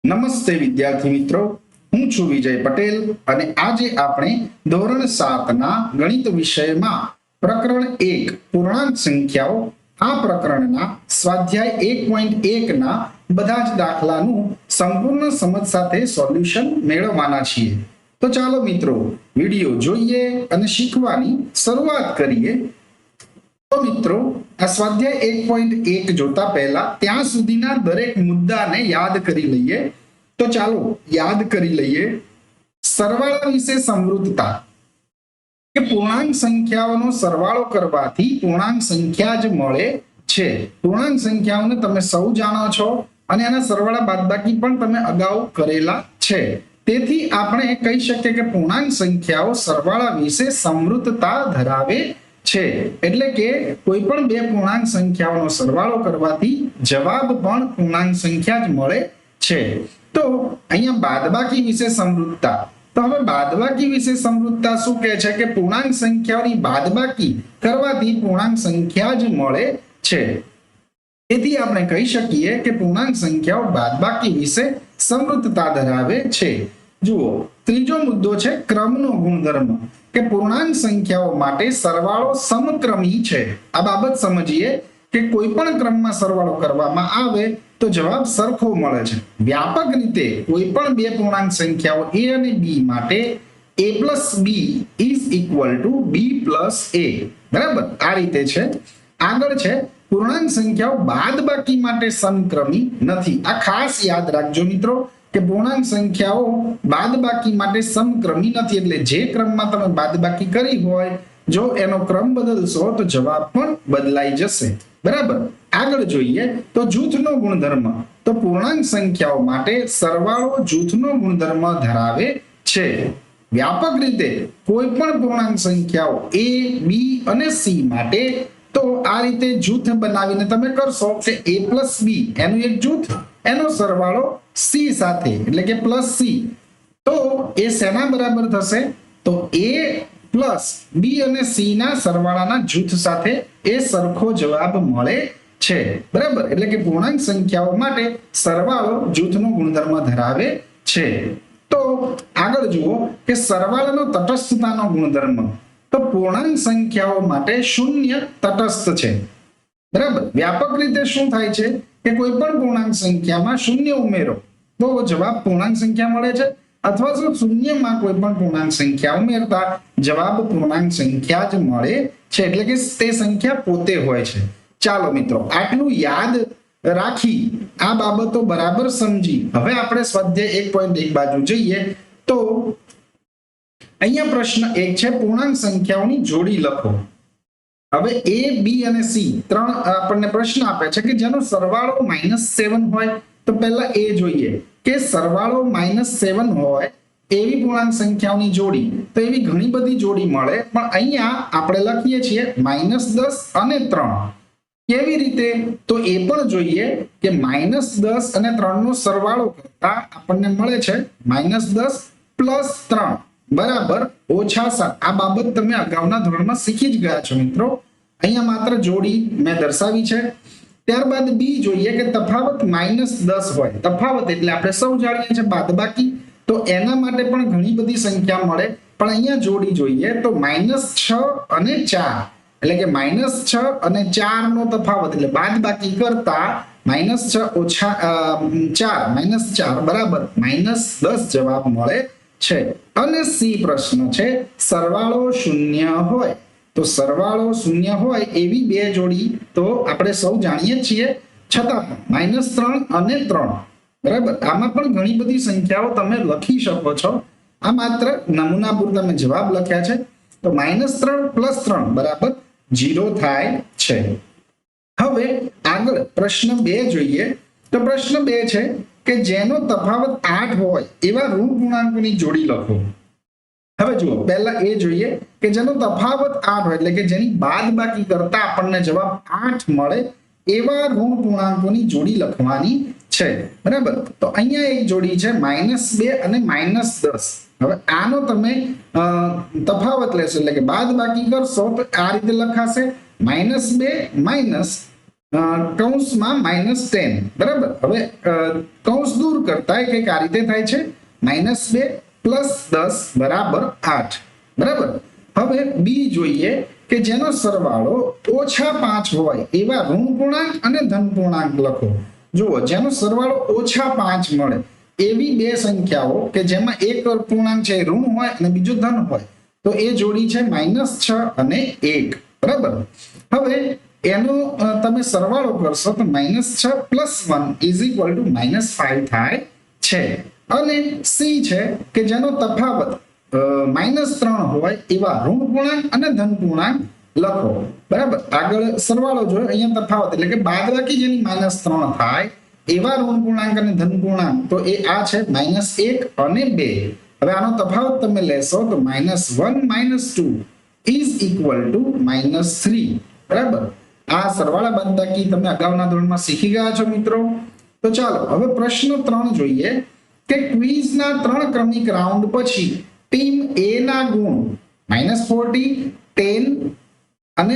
નમસ્તે વિદ્યાર્થી મિત્રો, હું છું વિજય પટેલ અને આજે આપણે ધોરણ 7 ના ગણિત વિષયમાં પ્રકરણ 1 પૂર્ણાંક સંખ્યાઓ આ પ્રકરણના સ્વાધ્યાય 1.1 ના બધા જ દાખલાનું સંપૂર્ણ સમજ સાથે સોલ્યુશન મેળવવાના છીએ। તો ચાલો મિત્રો વિડિયો જોઈએ અને શીખવાની શરૂઆત કરીએ। તો મિત્રો આ સ્વાધ્યાય 1.1 જોતા પહેલા ત્યાં સુધીના દરેક મુદ્દાને યાદ કરી લઈએ। તો ચાલો યાદ કરી લઈએ। સરવાળા વિશે સમૃદ્ધતા કે પૂર્ણાંક સંખ્યાઓનો સરવાળો કરવાથી પૂર્ણાંક સંખ્યા જ મળે છે। પૂર્ણાંક સંખ્યાઓને તમે સૌ જાણો છો અને એના સરવાળા બાદબાકી પણ તમે અગાઉ કરેલા છે। તેથી આપણે કહી શકીએ કે પૂર્ણાંક સંખ્યાઓ સરવાળા વિશે સમૃદ્ધતા ધરાવે છે। એટલે કે કોઈ પણ બે પૂર્ણાંક સંખ્યાઓનો સરવાળો કરવાથી જવાબ પણ પૂર્ણાંક સંખ્યા જ મળે છે। તો અહીંયા બાદબાકી વિશે સમૃદ્ધતા, તો હવે બાદબાકી વિશે સમૃદ્ધતા શું કહે છે કે પૂર્ણાંક સંખ્યાઓની બાદબાકી કરવાથી પૂર્ણાંક સંખ્યા જ મળે છે। તેથી આપણે કહી શકીએ કે પૂર્ણાંક સંખ્યાઓ બાદબાકી વિશે સમૃદ્ધતા ધરાવે છે। જુઓ, ત્રીજો મુદ્દો છે ક્રમનો ગુણધર્મ કે પૂર્ણાંક સંખ્યાઓ માટે સરવાળો સમક્રમી છે। આ બાબત સમજીએ કે કોઈ પણ ક્રમમાં સરવાળો કરવામાં આવે તો જવાબ સરખો મળે છે। વ્યાપક રીતે કોઈ પણ બે પૂર્ણાંક સંખ્યાઓ a અને b માટે a + b = b + a, બરાબર? આ રીતે છે। આગળ છે પૂર્ણાંક સંખ્યાઓ બાદબાકી માટે સમક્રમી નથી। આ ખાસ યાદ રાખજો મિત્રો કે પૂર્ણાંક સંખ્યાઓ બાદબાકી માટે સમક્રમી નથી, એટલે જે ક્રમમાં તમે બાદબાકી કરી હોય જો એનો ક્રમ બદલશો તો જવાબ પણ બદલાઈ જશે, બરાબર? આગળ જોઈએ તો જૂથનો ગુણધર્મ, તો પૂર્ણાંક સંખ્યાઓ માટે સરવાળો જૂથનો ગુણધર્મ ધરાવે છે। વ્યાપક રીતે કોઈ પણ પૂર્ણાંક સંખ્યાઓ a, b અને c માટે તો આ રીતે જૂથ બનાવીને તમે કરશો કે a + b એનું એક જૂથ, એનો સરવાળો c સાથે એટલે કે +c, તો એ શેના બરાબર થશે? તો a + b અને c ના સરવાળાના જૂથ સાથે એ સરખો જવાબ મળે છે, બરાબર? એટલે કે પૂર્ણાંક સંખ્યાઓ માટે સરવાળો જૂથનો ગુણધર્મ ધરાવે છે। તો આગળ જુઓ કે સરવાળાનો તટસ્થતાનો ગુણધર્મ, તો પૂર્ણાંક સંખ્યાઓ માટે શૂન્ય તટસ્થ છે, બરાબર? વ્યાપક રીતે શું થાય છે કે કોઈ પણ પૂર્ણાંક સંખ્યામાં શૂન્ય ઉમેરો તો જવાબ પૂર્ણાંક સંખ્યા મળે છે, અથવા તો શૂન્યમાં કોઈ પણ પૂર્ણાંક સંખ્યા ઉમેરતા જવાબ પૂર્ણાંક સંખ્યા જ મળે છે, એટલે કે તે સંખ્યા પોતે હોય છે। ચાલો મિત્રો આટલું યાદ રાખી આ બાબતો બરાબર સમજી હવે આપણે સ્વાધ્યાય 1.1 બાજુ જઈએ। તો અહીંયા પ્રશ્ન 1 છે પૂર્ણાંક સંખ્યાઓની જોડી લખો। હવે a, b અને c ત્રણ આપણને પ્રશ્ન આપે છે કે જેનો સરવાળો -7 હોય તો પહેલા એ જોઈએ કે સરવાળો -7 હોય એવી પૂર્ણાંક સંખ્યાઓની જોડી, તો એવી ઘણી બધી જોડી મળે, પણ અહીંયા આપણે લખીએ છીએ -10 અને 3। કેવી રીતે? તો એ પણ જોઈએ કે -10 અને 3 નો સરવાળો કરતા આપણને મળે છે -10 + 3 બરાબર -7। આ બાબત તમે અગાઉના ધોરણમાં શીખી જ ગયા છો મિત્રો। અહીંયા માત્ર જોડી મેં દર્શાવી છે। ત્યારબાદ બી જોઈએ કે તફાવત -10 હોય, તફાવત એટલે આપણે સૌ જાણીએ છીએ બાદબાકી, તો એના માટે પણ ઘણી બધી સંખ્યા મળે, પણ અહીંયા જોડી જોઈએ તો -6 અને 4 એટલે કે -6 અને 4 નો તફાવત એટલે બાદબાકી કરતા -6 - 4 -4 બરાબર -10 જવાબ મળે છે। અને સી પ્રશ્ન છે સરવાળો શૂન્ય હોય, તો સરવાળો શૂન્ય હોય એવી બે જોડી તો આપણે સૌ જાણીએ છીએ, છતાં પણ -3 અને 3 બરાબર આમાં પણ ઘણી બધી સંખ્યાઓ તમે લખી શકો છો। આ માત્ર નમૂના પૂરતા મેં જવાબ લખ્યા છે। તો -3 + 3 બરાબર 0 થાય છે। હવે આગળ પ્રશ્ન 2 જોઈએ, તો પ્રશ્ન 2 છે કે જેનો તફાવત 8 હોય એવા ઋણ પૂર્ણાંકોની જોડી લખો। હવે જુઓ પહેલા એ જોઈએ કે જેનો તફાવત 8 હોય એટલે કે જેની બાદબાકી કરતા આપણને જવાબ 8 મળે એવા ઋણ પૂર્ણાંકોની જોડી લખવાની છે, બરાબર? તો અહીંયા એક જોડી છે -2 અને -10। હવે આનો તમે તફાવત લેશો એટલે કે બાદબાકી કરશો તો આ રીતે લખાશે -2 - કૌંસમાં -10, બરાબર. હવે કૌંસ દૂર કરતા કંઈક આ રીતે થાય છે, -2 + 10 = 8, બરાબર. હવે બી જોઈએ કે જેનો સરવાળો -5 હોય એવા ઋણ પૂર્ણાંક અને ધન પૂર્ણાંક લખો. જુઓ, જેનો સરવાળો -5 મળે એવી બે સંખ્યાઓ કે જેમાં એક પૂર્ણાંક છે ઋણ હોય અને બીજો ધન હોય, તો એ જોડી છે -6 અને 1, બરાબર. હવે એનો તમે સરવાળો કરશો તો -6 + 1 = -5 થાય છે. અને સી છે કે જેનો તફાવત -3 હોય એવા ઋણ પૂર્ણાંક અને ધન પૂર્ણાંક લખો, બરાબર. આગળ સરવાળો જોયો, અહીંયા તફાવત એટલે કે બાદબાકી જેની -3 થાય એવા ઋણ પૂર્ણાંક અને ધન પૂર્ણાંક, તો એ આ છે -1 અને 2. હવે આનો તફાવત તમે લેશો તો -1 - 2 = -3, બરાબર. આ સરવાળા બાદબાકી તમે અગાઉના ધોરણમાં શીખી ગયા છો મિત્રો. તો ચાલો હવે પ્રશ્ન 3 જોઈએ કે ક્વિઝના 3 ક્રમિક રાઉન્ડ પછી ટીમ એ ના ગુણ -40, 10 અને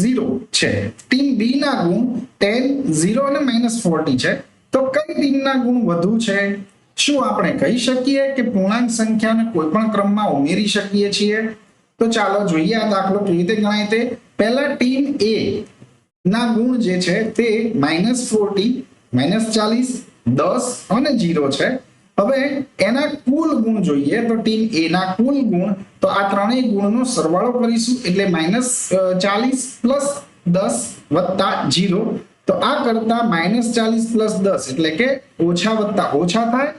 0 છે. ટીમ બી ના ગુણ 10, 0 અને -40 છે. તો કઈ ટીમના ગુણ વધુ છે? શું આપણે કહી શકીએ કે પૂર્ણાંક સંખ્યાને કોઈ પણ ક્રમમાં ઉમેરી શકીએ છીએ? તો ચાલો જોઈએ આ દાખલો કેવી રીતે ગણાય તે. પહેલા ટીમ એ ના ગુણ જે છે તે -40, -40, 10 અને 0 છે. હવે એના કુલ ગુણ જોઈએ તો ટીમ એ ના કુલ ગુણ, તો આ ત્રણેય ગુણનો સરવાળો કરીશું એટલે -40 + 10 + 0. તો આ કરતા -40 + 10 એટલે કે ઓછા વત્તા ઓછા થાય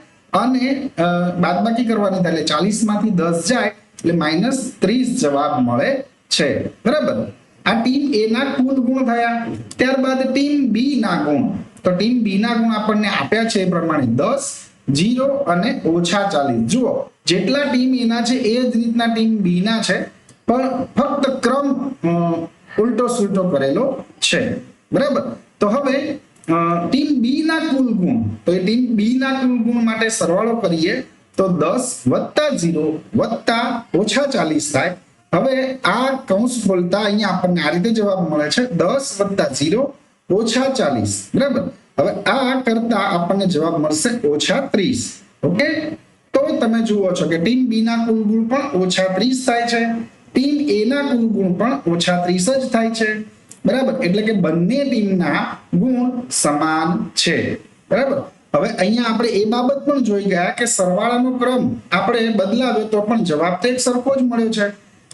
અને બાદબાકી કરવાની થાય એટલે 40 માંથી 10 જાય એટલે -30 જવાબ મળે છે, બરાબર. આ ટીમ એ ના કુલ ગુણ થયા. ત્યારબાદ ટીમ બી ના ગુણ, તો ટીમ બી ના ગુણ આપણને આપ્યા છે એ પ્રમાણે 10, 0 અને -40. જુઓ, જેટલા ટીમ એ ના છે એ જ રીતના ટીમ બી ના છે, પણ ફક્ત ક્રમ ઉલટો સુલટો કરેલો છે, બરાબર. તો હવે ટીમ બી ના કુલ ગુણ, તો એ ટીમ બી ના કુલ ગુણ માટે સરવાળો કરીએ તો 10 + 0 + -40 થાય. હવે આ કૌંસ ખોલતા અહીંયા આપણને આ રીતે જવાબ મળે છે 10 + 0 -40, બરાબર. હવે આ કરતા આપણને જવાબ મળશે -30. ઓકે, તો તમે જુઓ છો કે ટીમ બી ના કુલ ગુણ પણ -30 થાય છે, ટીમ એ ના કુલ ગુણ પણ -30 જ થાય છે, બરાબર. એટલે કે બંને ટીમના ગુણ સમાન છે, બરાબર. હવે અહીંયા આપણે એ બાબત પણ જોઈ ગયા કે સરવાળાનો ક્રમ આપણે બદલાવ્યો તો પણ જવાબ તો એક સરખો જ મળ્યો છે.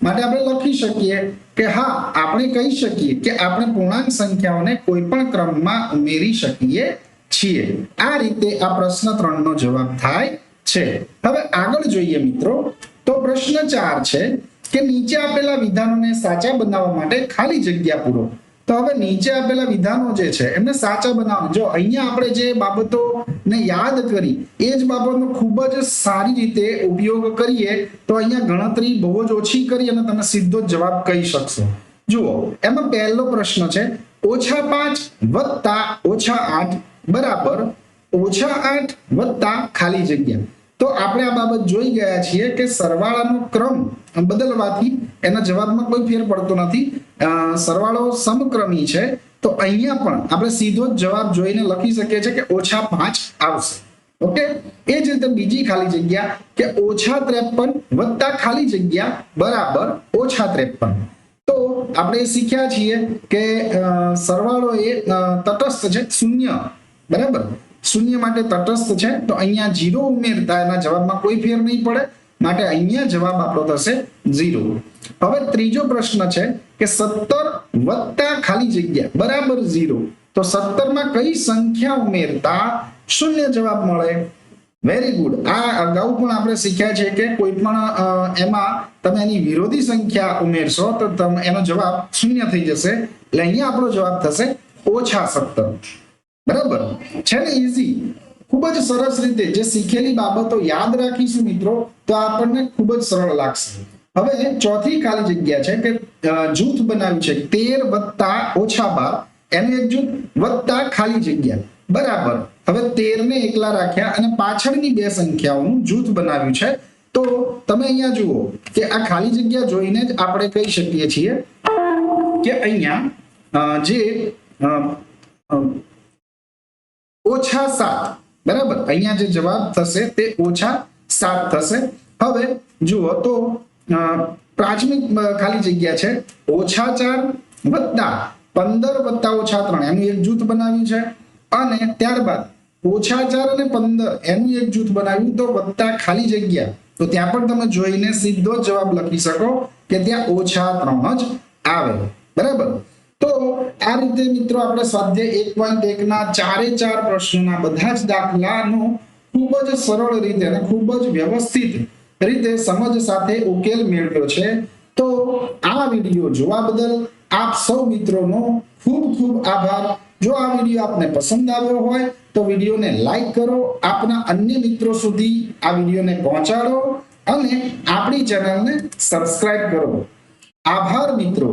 માટે આપણે લખી શકીએ કે હા, આપણે કહી શકીએ કે આપણે પૂર્ણાંક સંખ્યાઓને કોઈ પણ ક્રમમાં ઉમેરી શકીએ છીએ. આ રીતે આ પ્રશ્ન 3 નો જવાબ થાય છે. હવે આગળ જોઈએ મિત્રો, તો પ્રશ્ન 4 છે કે નીચે આપેલા વિધાનોને સાચા બનાવવા માટે ખાલી જગ્યા પૂરો. તો હવે નીચે આપેલા વિધાનો જે છે એમને સાચા બનાવવા, જો અહીંયા આપણે જે બાબતોને યાદ કરી એ જ બાબતનો ખૂબ જ સારી રીતે ઉપયોગ કરીએ તો અહીંયા ગણતરી બહુ જ ઓછી કરી અને તમે સીધો જ જવાબ કહી શકશો. જુઓ, એમાં પહેલો પ્રશ્ન છે -5 + -8 બરાબર -8 + ખાલી જગ્યા. તો આપણે આ બાબત જોઈ ગયા છીએ કે સરવાળાનો ક્રમ બદલવાથી એના જવાબમાં કોઈ ફેર પડતો નથી. સરવાળો સમક્રમી છે, તો અહીંયા પણ આપણે સીધો જ જવાબ જોઈને લખી શકીએ છીએ કે -5 આવશે. ઓકે, એ જ રીતે બીજી ખાલી જગ્યા કે -53 + ખાલી જગ્યા બરાબર -53. તો આપણે શીખ્યા છીએ કે સરવાળો એ તટસ્થ છે, શૂન્ય, બરાબર. શૂન્ય માટે તટસ્થ છે, તો અહીંયા 0 ઉમેરતા એના જવાબમાં કોઈ ફેર નહીં પડે, માટે અહીંયા જવાબ આપણો થશે 0. હવે ત્રીજો પ્રશ્ન છે કે 17 + ખાલી જગ્યા બરાબર 0. તો 17 માં કઈ સંખ્યા ઉમેરતા શૂન્ય જવાબ મળે? Very good. આ અગાઉ પણ આપણે શીખ્યા છે કે કોઈ પણ એમાં તમે એની વિરોધી સંખ્યા ઉમેરશો તો એનો જવાબ શૂન્ય થઈ જશે. એટલે અહીંયા આપણો જવાબ થશે -17. બરાબર છે ને? ઈઝી, ખૂબ જ સરસ રીતે જે શીખેલી બાબતો યાદ રાખીશું મિત્રો તો આપણને ખૂબ જ સરળ લાગશે. હવે ચોથી ખાલી જગ્યા છે કે જૂથ બનાવ્યું છે 13 + -12, એનું એક જૂથ વત્તા ખાલી જગ્યા બરાબર. હવે 13 ને એકલા રાખ્યા અને પાછળની બે સંખ્યાઓનું જૂથ બનાવ્યું છે. તો તમે અહીંયા જુઓ કે આ ખાલી જગ્યા જોઈને જ આપણે કહી શકીએ છીએ કે અહીંયા જે -7 બરાબર અહીંયા જે જવાબ થશે તે -7 થશે હવે જુઓ તો પ્રાથમિક ખાલી જગ્યા છે -4 વત્તા 15 વત્તા -3 એનું એક જૂથ બનાવ્યું છે અને ત્યારબાદ -4 અને 15 એનું એક જૂથ બનાવ્યું તો વત્તા ખાલી જગ્યા તો ત્યાં પણ તમે જોઈને સીધો જવાબ લખી શકો કે ત્યાં -3 જ આવે બરાબર તો આ રીતે મિત્રો આપણે સ્વાધ્યાય 1.1 ના ચારે ચાર પ્રશ્નોના બધા જ દાખલાનો ખૂબ જ સરળ રીતે અને ખૂબ જ વ્યવસ્થિત રીતે સમજ સાથે ઉકેલ મેળવ્યો છે તો આ વિડિયો જોવા બદલ આપ સૌ મિત્રોનો ખૂબ ખૂબ આભાર જો આ વિડિયો આપને પસંદ આવ્યો હોય તો વિડિયોને લાઈક કરો આપના અન્ય મિત્રો સુધી આ વિડિયોને પહોંચાડો અને આપણી ચેનલને સબસ્ક્રાઇબ કરો આભાર મિત્રો